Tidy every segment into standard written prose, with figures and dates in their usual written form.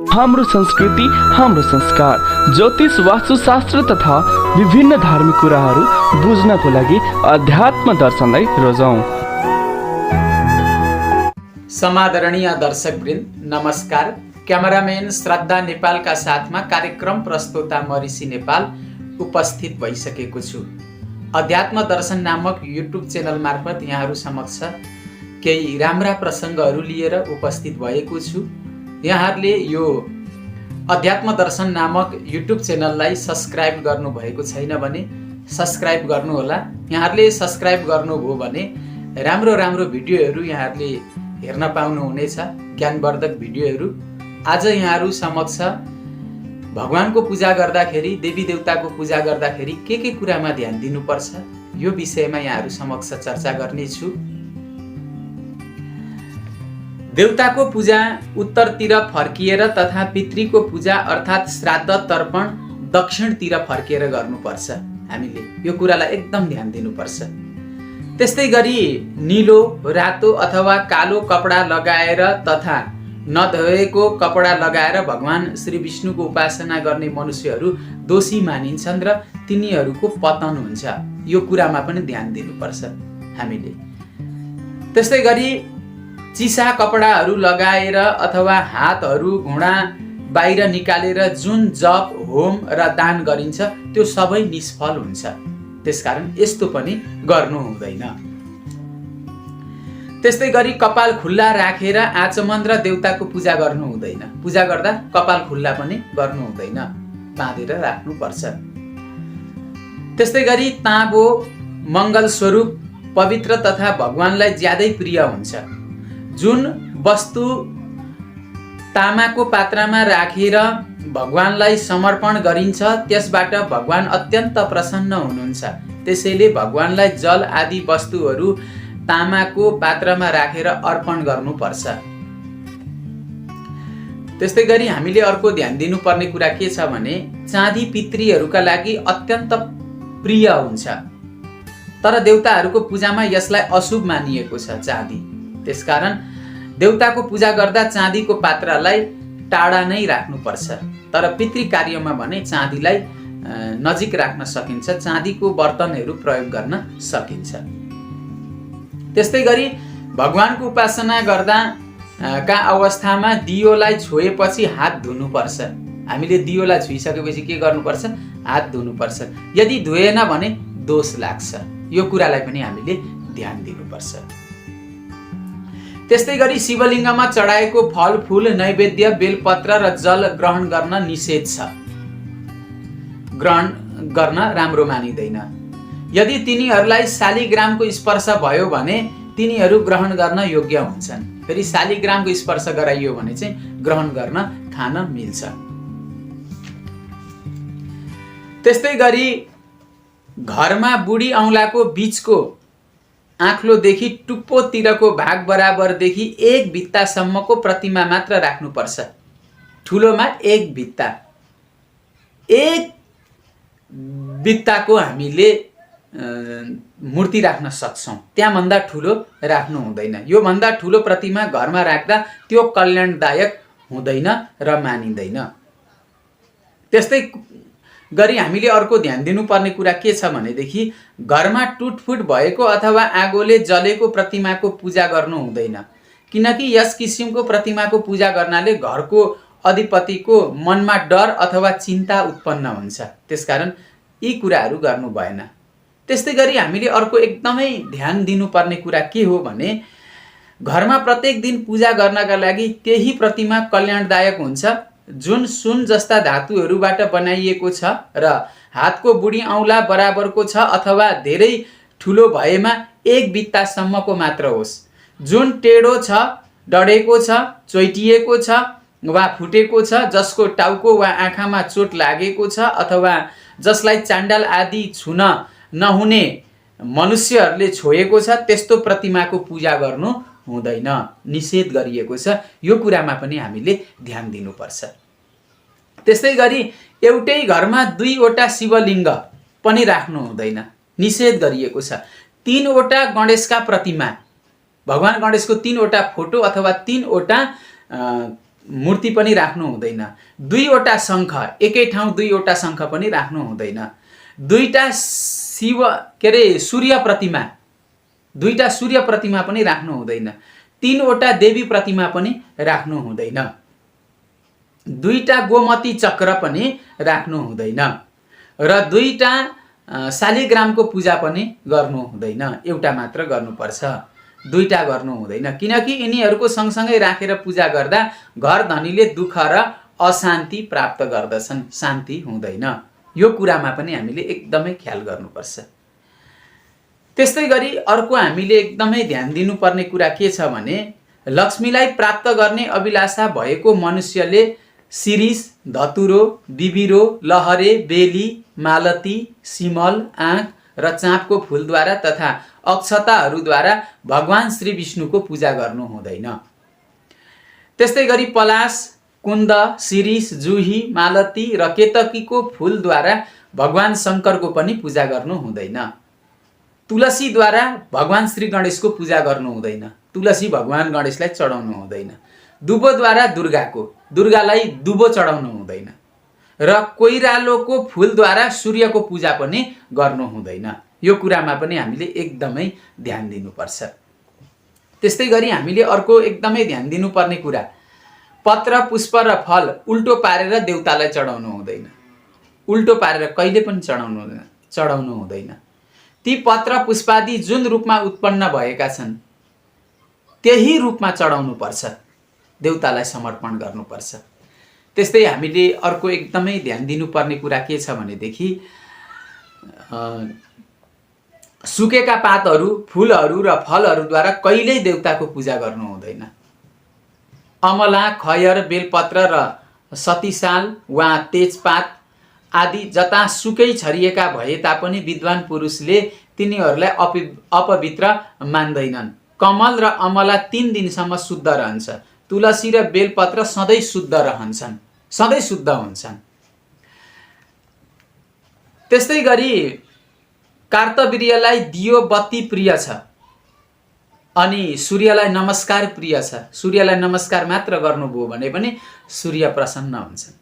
हाम्रो संस्कृति, हाम्रो संस्कार, ज्योतिष, वास्तुशास्त्र तथा विभिन्न धार्मिक कुराहरू बुझ्नको लागि अध्यात्म दर्शनलाई रोजौं। समादरणीय दर्शकवृन्द, नमस्कार। क्यामेराम्यान श्रद्धा नेपालका साथमा कार्यक्रम प्रस्तोता म ऋषि नेपाल उपस्थित भइसकेको छु। अध्यात्म दर्शन नामक युट्युब च्यानल मार्फत यहाँहरू समक्ष केही राम्रा प्रसङ्गहरू लिएर उपस्थित भएको छु। यहाँहरूले यो अध्यात्म दर्शन नामक युट्युब च्यानललाई सब्स्क्राइब गर्नुभएको छैन भने सब्स्क्राइब गर्नुहोला। यहाँहरूले सब्स्क्राइब गर्नुभयो भने राम्रो राम्रो भिडियोहरू यहाँहरूले हेर्न पाउनुहुनेछ, ज्ञानवर्धक भिडियोहरू। आज यहाँहरू समक्ष भगवानको पूजा गर्दाखेरि, देवी देवताको पूजा गर्दाखेरि के कुरामा ध्यान दिनुपर्छ यो विषयमा यहाँहरू समक्ष चर्चा गर्नेछु। देवताको पूजा उत्तरतिर फर्किएर तथा पितृको पूजा अर्थात् श्राद्ध तर्पण दक्षिणतिर फर्किएर गर्नुपर्छ। हामीले यो कुरालाई एकदम ध्यान दिनुपर्छ। त्यस्तै गरी नीलो, रातो अथवा कालो कपडा लगाएर तथा नधोएको कपडा लगाएर भगवान श्री विष्णुको उपासना गर्ने मनुष्यहरू दोषी मानिन्छन् र तिनीहरूको पतन हुन्छ। यो कुरामा पनि ध्यान दिनुपर्छ हामीले। त्यस्तै गरी चिसा कपडाहरू लगाएर अथवा हातहरू घुँडा बाहिर निकालेर जुन जप, होम र दान गरिन्छ त्यो सबै निष्फल हुन्छ। त्यसकारण यस्तो पनि गर्नु हुँदैन। त्यस्तै गरी कपाल खुल्ला राखेर आचमन र देवताको पूजा गर्नु हुँदैन। पूजा गर्दा कपाल खुल्ला पनि गर्नु हुँदैन, बाँधेर राख्नुपर्छ। त्यस्तै गरी ताँबो मङ्गल स्वरूप, पवित्र तथा भगवानलाई ज्यादै प्रिय हुन्छ। जुन वस्तु तामाको पात्रमा राखेर भगवानलाई समर्पण गरिन्छ त्यसबाट भगवान अत्यन्त प्रसन्न हुनुहुन्छ। त्यसैले भगवानलाई जल आदि वस्तुहरू तामाको पात्रमा राखेर अर्पण गर्नुपर्छ। त्यस्तै गरी हामीले अर्को ध्यान दिनुपर्ने कुरा के छ भने चाँदी पितृहरूका लागि अत्यन्त प्रिय हुन्छ, तर देवताहरूको पूजामा यसलाई अशुभ मानिएको छ चाँदी। त्यसकारण देवताको पूजा गर्दा चाँदीको पात्रलाई टाढा नै राख्नुपर्छ, तर पितृ कार्यमा भने चाँदीलाई नजिक राख्न सकिन्छ, चाँदीको बर्तनहरू प्रयोग गर्न सकिन्छ। त्यस्तै गरी भगवानको उपासना गर्दा का अवस्थामा दियोलाई छोएपछि हात धुनुपर्छ। हामीले दियोलाई छोइसकेपछि के गर्नुपर्छ? हात धुनुपर्छ। यदि धोएन भने दोष लाग्छ। यो कुरालाई पनि हामीले ध्यान दिनुपर्छ। त्यस्तै गरी शिवलिङ्गमा चढाएको फल फूल, नैवेद्य, बेलपत्र र जल ग्रहण गर्न निषेध छ। ग्रहण गर्न राम्रो मानिँदैन। यदि तिनीहरूलाई शालिग्रामको स्पर्श भयो भने तिनीहरू ग्रहण गर्न योग्य हुन्छन्। फेरि शालिग्रामको स्पर्श गराइयो भने चाहिँ ग्रहण गर्न खान मिल्छ। त्यस्तै गरी घरमा बुढी औँलाको बीचको आँख्लोदेखि टुप्पोतिरको भाग बराबरदेखि 1 भित्तासम्मको प्रतिमा मात्र राख्नुपर्छ। ठुलोमा 1 भित्ता, 1 भित्ताको हामीले मूर्ति राख्न सक्छौँ। त्यहाँभन्दा ठुलो राख्नु हुँदैन। यो भन्दा ठुलो प्रतिमा घरमा राख्दा त्यो कल्याणदायक हुँदैन र मानिँदैन। त्यस्तै गरी हामीले अर्को ध्यान दिनुपर्ने कुरा के छ भनेदेखि घरमा टुटफुट भएको अथवा आगोले जलेको प्रतिमाको पूजा गर्नु हुँदैन, किनकि यस किसिमको प्रतिमाको पूजा गर्नाले घरको अधिपतिको मनमा डर अथवा चिन्ता उत्पन्न हुन्छ। त्यसकारण यी कुराहरू गर्नु भएन। त्यस्तै गरी हामीले अर्को एकदमै ध्यान दिनुपर्ने कुरा के हो भने घरमा प्रत्येक दिन पूजा गर्नका लागि त्यही प्रतिमा कल्याणदायक हुन्छ जुन सुन जस्ता धातुहरूबाट बनाइएको छ र हातको बुढी औँला बराबरको छ अथवा धेरै ठुलो भएमा 1 भित्तासम्मको मात्र होस्। जुन टेढो छ, डढेको छ, चोइटिएको छ वा फुटेको छ, जसको टाउको वा आँखामा चोट लागेको छ अथवा जसलाई चाण्डाल आदि छुन नहुने मनुष्यहरूले छोएको छ, त्यस्तो प्रतिमाको पूजा गर्नु हुँदैन, निषेध गरिएको छ। यो कुरामा पनि हामीले ध्यान दिनुपर्छ। त्यस्तै गरी एउटै घरमा 2 वटा शिवलिङ्ग पनि राख्नु हुँदैन, निषेध गरिएको छ। 3 वटा गणेशका प्रतिमा, भगवान गणेशको 3 वटा फोटो अथवा 3 वटा मूर्ति पनि राख्नु हुँदैन। दुईवटा शङ्ख, एकै ठाउँ दुईवटा शङ्ख पनि राख्नु हुँदैन। दुईटा सूर्य प्रतिमा, दुईटा सूर्य प्रतिमा पनि राख्नु हुँदैन। तीनवटा देवी प्रतिमा पनि राख्नु हुँदैन। दुईटा गोमती चक्र पनि राख्नु हुँदैन र दुईटा शालिग्रामको पूजा पनि गर्नु हुँदैन। एउटा मात्र गर्नुपर्छ, दुईटा गर्नु हुँदैन। किनकि यिनीहरूको सँगसँगै राखेर पूजा गर्दा घर धनीले दुःख र अशान्ति प्राप्त गर्दछन्, शान्ति हुँदैन। यो कुरामा पनि हामीले एकदमै ख्याल गर्नुपर्छ। त्यस्तै गरी अर्को हामीले एकदमै ध्यान दिनुपर्ने कुरा के छ भने, लक्ष्मीलाई प्राप्त गर्ने अभिलाषा भएको मनुष्यले शिरीष, धतुरो, बिबिरो, लहरे, बेली, मालती, सिमल, आँख र चाँपको फूलद्वारा तथा अक्षताहरूद्वारा भगवान श्री विष्णुको पूजा गर्नु हुँदैन। त्यस्तै गरी पलाश, कुन्द, शिरीष, जुही, मालती र केतकीको फूलद्वारा भगवान शङ्करको पनि पूजा गर्नु हुँदैन। तुलसीद्वारा भगवान श्री गणेशको पूजा गर्नु हुँदैन। तुलसी भगवान गणेशलाई चढाउनु हुँदैन। दुबोद्वारा दुर्गालाई दुबो चढाउनु हुँदैन र कोइरालोको फूलद्वारा सूर्यको पूजा पनि गर्नु हुँदैन। यो कुरामा पनि हामीले एकदमै ध्यान दिनुपर्छ। त्यस्तै गरी हामीले अर्को एकदमै ध्यान दिनुपर्ने कुरा, पत्र, पुष्प र फल उल्टो पारेर देवतालाई चढाउनु हुँदैन। उल्टो पारेर कहिले पनि चढाउनु हुँदैन। ती पत्र पुष्पादि जुन रूपमा उत्पन्न भएका छन् त्यही रूपमा चढाउनु पर्छ, देवतालाई समर्पण गर्नुपर्छ। त्यस्तै हामीले अर्को एकदमै ध्यान दिनुपर्ने कुरा के छ भनेदेखि, सुकेका पातहरू, फूलहरू र फलहरूद्वारा कहिल्यै देवताको पूजा गर्नु हुँदैन। अमला, खयर, बेलपत्र र सतीसाल वा तेजपात आदि जतासुकै छरिएका भए तापनि विद्वान पुरुषले तिनीहरूलाई अपवित्र मान्दैनन्। कमल र अमला 3 दिनसम्म शुद्ध रहन्छ। तुलसी र बेलपत्र सधैँ शुद्ध रहन्छन्, सधैँ शुद्ध हुन्छन्। त्यस्तै गरी कार्तवीर्यलाई दियो बत्ती प्रिय छ अनि सूर्यलाई नमस्कार प्रिय छ। सूर्यलाई नमस्कार मात्र गर्नुभयो भने पनि सूर्य प्रसन्न हुन्छन्।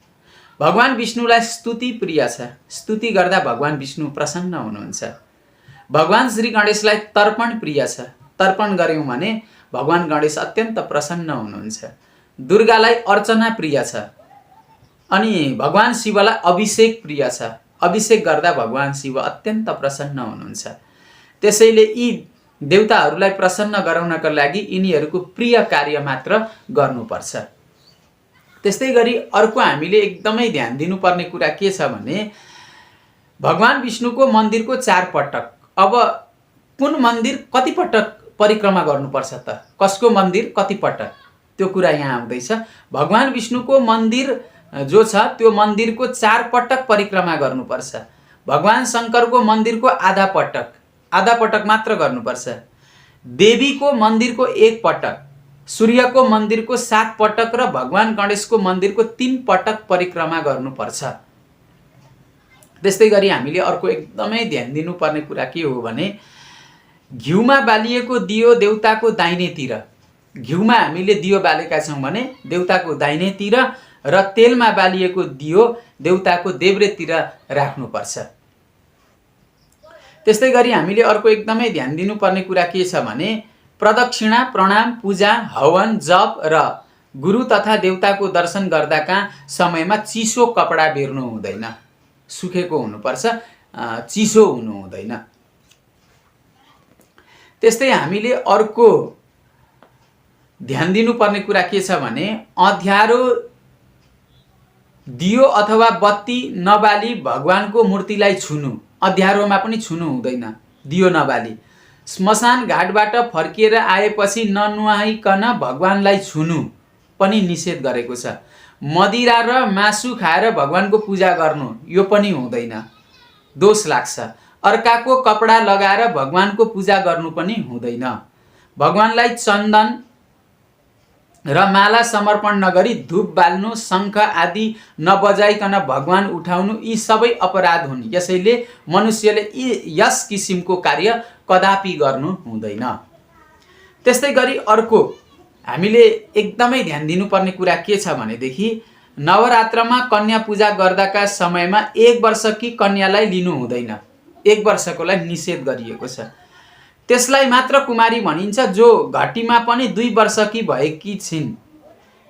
भगवान विष्णुलाई स्तुति प्रिय छ। स्तुति गर्दा भगवान विष्णु प्रसन्न हुनुहुन्छ। भगवान श्री गणेशलाई तर्पण प्रिय छ। तर्पण गर्यौं भने भगवान गणेश अत्यन्त प्रसन्न हुनुहुन्छ। दुर्गालाई अर्चना प्रिय छ अनि भगवान शिवलाई अभिषेक प्रिय छ। अभिषेक गर्दा भगवान शिव अत्यन्त प्रसन्न हुनुहुन्छ। त्यसैले यी देवताहरूलाई प्रसन्न गराउनका लागि यिनीहरूको प्रिय कार्य मात्र गर्नुपर्छ। त्यस्तै गरी अर्को हामीले एकदमै ध्यान दिनुपर्ने कुरा के छ भने, भगवान विष्णुको मन्दिरको 4 पटक, अब कुन मन्दिर कति पटक परिक्रमा गर्नुपर्छ त, कसको मन्दिर कति पटक, त्यो कुरा यहाँ आउँदैछ। भगवान विष्णुको मन्दिर जो छ त्यो मन्दिरको 4 पटक परिक्रमा गर्नुपर्छ। भगवान शङ्करको मन्दिरको आधा पटक मात्र गर्नुपर्छ। देवीको मन्दिरको 1 पटक, सूर्यको मन्दिरको 7 पटक र भगवान गणेशको मन्दिरको 3 पटक परिक्रमा गर्नुपर्छ। त्यस्तै गरी हामीले अर्को एकदमै ध्यान दिनुपर्ने कुरा के हो भने, घिउमा बालिएको दियो देवताको दाहिनेतिर, घिउमा हामीले दियो बालेका छौँ भने देवताको दाहिनेतिर र तेलमा बालिएको दियो देवताको देब्रेतिर राख्नुपर्छ। त्यस्तै गरी हामीले अर्को एकदमै ध्यान दिनुपर्ने कुरा के छ भने, प्रदक्षिणा, प्रणाम, पूजा, हवन, जप र गुरु तथा देवताको दर्शन गर्दाका समयमा चिसो कपडा बेर्नु हुँदैन। सुकेको हुनुपर्छ, चिसो हुनु हुँदैन। त्यस्तै हामीले अर्को ध्यान दिनुपर्ने कुरा के छ भने, अँध्यारो दियो अथवा बत्ती नबाली भगवानको मूर्तिलाई छुनु, अँध्यारोमा पनि छुनु हुँदैन दियो नबाली। श्मशान घाटबाट फर्किएर आएपछि ननुहाइकन भगवानलाई छुनु पनि निषेध गरेको छ। मदिरा र मासु खाएर भगवानको पूजा गर्नु यो पनि हुँदैन, दोष लाग्छ। अर्काको कपडा लगाएर भगवानको पूजा गर्नु पनि हुँदैन। भगवानलाई चन्दन र माला समर्पण नगरी धूप बाल्नु, शङ्ख आदि नबजाइकन भगवान उठाउनु यी सबै अपराध हुन्। यसैले मनुष्यले यस किसिमको कार्य कदापि गर्नु हुँदैन। त्यस्तै गरी अर्को हामीले एकदमै ध्यान दिनुपर्ने कुरा के छ भनेदेखि नवरात्रमा कन्या पूजा गर्दाका समयमा 1 वर्षकी कन्यालाई लिनु हुँदैन। 1 वर्षकोलाई निषेध गरिएको छ। त्यसलाई मात्र कुमारी भनिन्छ जो घटीमा पनि 2 वर्षकी भएकी छिन्।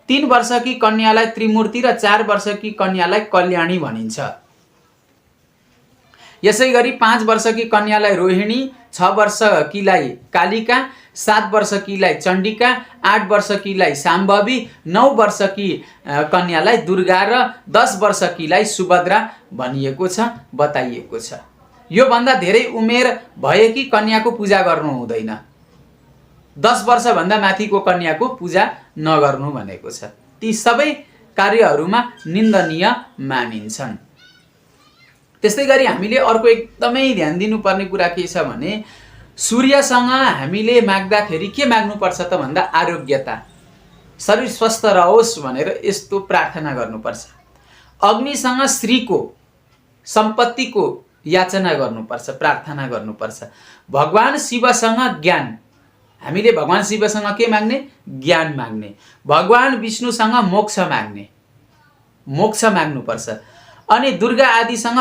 3 वर्षकी कन्यालाई त्रिमूर्ति र 4 वर्षकी कन्यालाई कल्याणी भनिन्छ। यसै गरी 5 वर्षकी कन्यालाई रोहिणी, 6 वर्षकीलाई कालिका, 7 वर्षकीलाई चण्डिका, 8 वर्षकीलाई शाम्भवी, 9 वर्षकी कन्यालाई दुर्गा र 10 वर्षकीलाई सुभद्रा भनिएको छ, बताइएको छ। यो भन्दा धेरै उमेर भएकी कन्याको पूजा गर्नु हुँदैन। 10 वर्षभन्दा माथिको कन्याको पूजा नगर्नु भनेको छ। ती सबै कार्यहरूमा निन्दनीय मानिन्छन्। त्यस्तै गरी हामीले अर्को एकदमै ध्यान दिनुपर्ने कुरा के छ भने सूर्यसँग हामीले माग्दाखेरि के माग्नुपर्छ त भन्दा आरोग्यता, शरीर स्वस्थ रहोस् भनेर यस्तो प्रार्थना गर्नुपर्छ। अग्निसँग श्रीको, सम्पत्तिको याचना गर्नुपर्छ, प्रार्थना गर्नुपर्छ। भगवान शिवसँग ज्ञान, हामीले भगवान शिवसँग के माग्ने? ज्ञान माग्ने। भगवान विष्णुसँग मोक्ष माग्ने, मोक्ष माग्नुपर्छ। अनि दुर्गा आदिसँग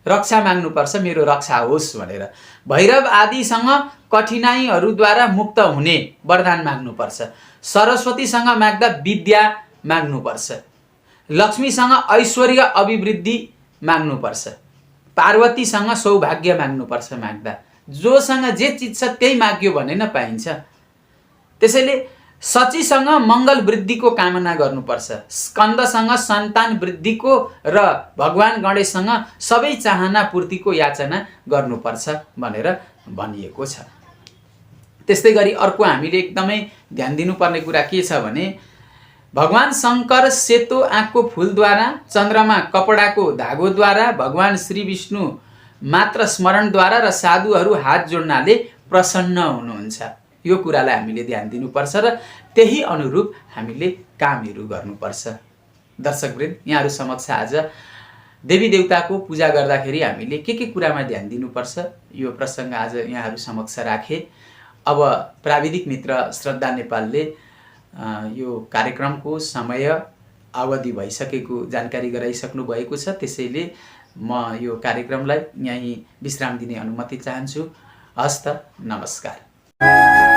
रक्षा माग्नुपर्छ, मेरो रक्षा होस् भनेर। भैरव आदिसँग कठिनाइहरूद्वारा मुक्त हुने वरदान माग्नुपर्छ। सरस्वतीसँग माग्दा विद्या माग्नुपर्छ। लक्ष्मीसँग ऐश्वर्य अभिवृद्धि माग्नुपर्छ। पार्वतीसँग सौभाग्य माग्नुपर्छ माग्दा। जोसँग जे चिज छ त्यही माग्यो भने न पाइन्छ। त्यसैले शचीसँग मङ्गल वृद्धिको कामना गर्नुपर्छ। स्कन्दसँग सन्तान वृद्धिको र भगवान गणेशसँग सबै चाहना पूर्तिको याचना गर्नुपर्छ भनेर भनिएको छ। त्यस्तै गरी अर्को हामीले एकदमै ध्यान दिनुपर्ने कुरा के छ भने भगवान शङ्कर सेतो आँकको फुलद्वारा, चन्द्रमा कपडाको धागोद्वारा, भगवान श्री विष्णु मात्र स्मरणद्वारा र साधुहरू हात जोड्नाले प्रसन्न हुनुहुन्छ। यो कुरालाई हामीले ध्यान दिनुपर्छ र त्यही अनुरूप हामीले कामहरू गर्नुपर्छ। दर्शकवृन्द, यहाँहरू समक्ष आज देवी देवताको पूजा गर्दाखेरि हामीले के कुरामा ध्यान दिनुपर्छ यो प्रसङ्ग आज यहाँहरू समक्ष राखे। अब प्राविधिक मित्र श्रद्धा नेपालले यो कार्यक्रमको समय अवधि भइसकेको जानकारी गराइसक्नु भएको छ। त्यसैले म यो कार्यक्रमलाई यहीँ विश्राम दिने अनुमति चाहन्छु। हस्त, नमस्कार।